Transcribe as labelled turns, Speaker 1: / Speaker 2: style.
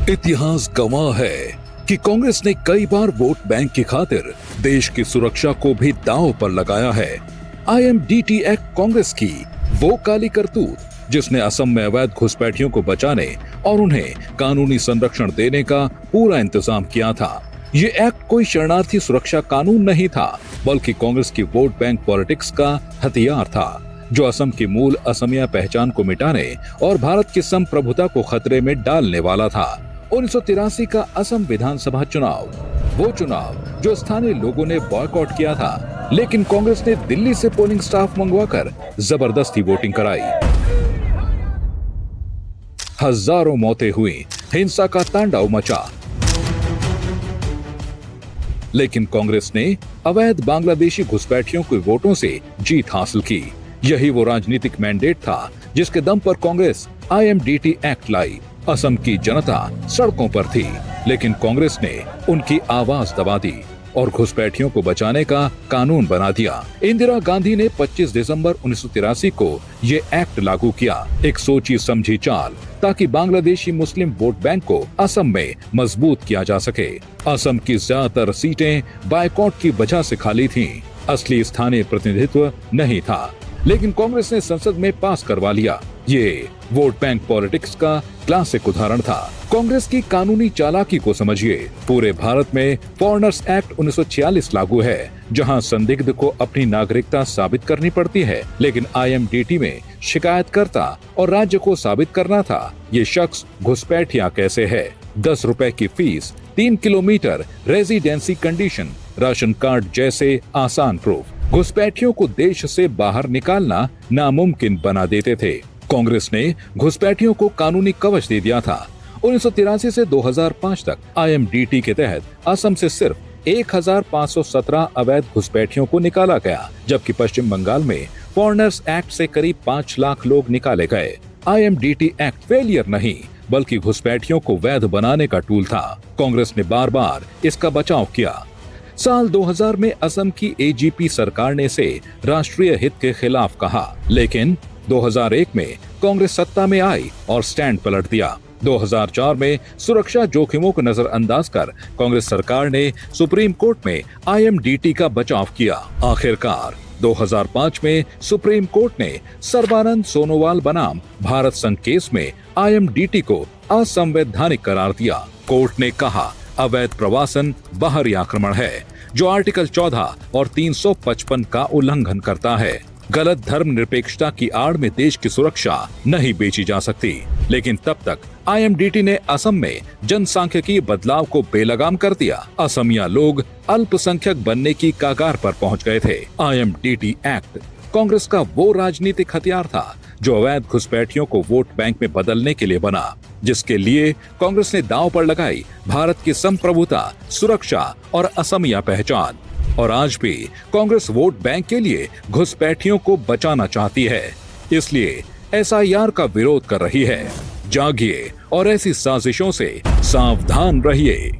Speaker 1: इतिहास गवाह है कि कांग्रेस ने कई बार वोट बैंक की खातिर देश की सुरक्षा को भी दांव पर लगाया है। IMDT एक्ट कांग्रेस की वो काली करतूत जिसने असम में अवैध घुसपैठियों को बचाने और उन्हें कानूनी संरक्षण देने का पूरा इंतजाम किया था। ये एक्ट कोई शरणार्थी सुरक्षा कानून नहीं था, बल्कि कांग्रेस की वोट बैंक पॉलिटिक्स का हथियार था, जो असम की मूल असमिया पहचान को मिटाने और भारत की संप्रभुता को खतरे में डालने वाला था। 1983 का असम विधानसभा चुनाव, वो चुनाव जो स्थानीय लोगों ने बॉयकॉट किया था, लेकिन कांग्रेस ने दिल्ली से पोलिंग स्टाफ मंगवाकर जबरदस्ती वोटिंग कराई। हजारों मौतें हुई, हिंसा का तांडव मचा, लेकिन कांग्रेस ने अवैध बांग्लादेशी घुसपैठियों के वोटों से जीत हासिल की। यही वो राजनीतिक मैंडेट था जिसके दम पर कांग्रेस IMDT एक्ट लाई। असम की जनता सड़कों पर थी, लेकिन कांग्रेस ने उनकी आवाज दबा दी और घुसपैठियों को बचाने का कानून बना दिया। इंदिरा गांधी ने 25 दिसंबर 1983 को ये एक्ट लागू किया, एक सोची समझी चाल, ताकि बांग्लादेशी मुस्लिम वोट बैंक को असम में मजबूत किया जा सके। असम की ज्यादातर सीटें बायकॉट की वजह से खाली थीं, असली स्थानीय प्रतिनिधित्व नहीं था, लेकिन कांग्रेस ने संसद में पास करवा लिया। ये वोट बैंक पॉलिटिक्स का क्लासिक उदाहरण था। कांग्रेस की कानूनी चालाकी को समझिए। पूरे भारत में फॉरेनर्स एक्ट 1946 लागू है, जहां संदिग्ध को अपनी नागरिकता साबित करनी पड़ती है, लेकिन IMDT में शिकायतकर्ता और राज्य को साबित करना था ये शख्स घुसपैठिया कैसे है। 10 रुपए की fees, 3 kilometre residency condition, ration card जैसे आसान प्रूफ घुसपैठियों को देश से बाहर निकालना नामुमकिन बना देते थे। कांग्रेस ने घुसपैठियों को कानूनी कवच दे दिया था। 1983 से 2005 तक IMDT के तहत असम से सिर्फ 1517 अवैध घुसपैठियों को निकाला गया, जबकि पश्चिम बंगाल में फॉरेनर्स एक्ट से करीब 5 लाख लोग निकाले गए। IMDT एक्ट फेलियर नहीं, बल्कि घुसपैठियों को वैध बनाने का टूल था। कांग्रेस ने बार बार इसका बचाव किया। साल 2000 में असम की AGP सरकार ने इसे राष्ट्रीय हित के खिलाफ कहा, लेकिन 2001 में कांग्रेस सत्ता में आई और स्टैंड पलट दिया। 2004 में सुरक्षा जोखिमों को नजरअंदाज कर कांग्रेस सरकार ने सुप्रीम कोर्ट में IMDT का बचाव किया। आखिरकार 2005 में सुप्रीम कोर्ट ने सर्बानंद सोनोवाल बनाम भारत संघ केस में IMDT को असंवैधानिक करार दिया। कोर्ट ने कहा, अवैध प्रवासन बाहरी आक्रमण है, जो आर्टिकल 14 और 355 का उल्लंघन करता है। गलत धर्मनिरपेक्षता की आड़ में देश की सुरक्षा नहीं बेची जा सकती। लेकिन तब तक IMDT ने असम में जनसांख्यिकीय बदलाव को बेलगाम कर दिया। असमिया लोग अल्पसंख्यक बनने की कगार पर पहुंच गए थे। IMDT एक्ट कांग्रेस का वो राजनीतिक हथियार था जो अवैध घुसपैठियों को वोट बैंक में बदलने के लिए बना, जिसके लिए कांग्रेस ने दांव पर लगाई भारत की संप्रभुता, सुरक्षा और असमिया पहचान। और आज भी कांग्रेस वोट बैंक के लिए घुसपैठियों को बचाना चाहती है, इसलिए SIR का विरोध कर रही है। जागिए और ऐसी साजिशों से सावधान रहिए।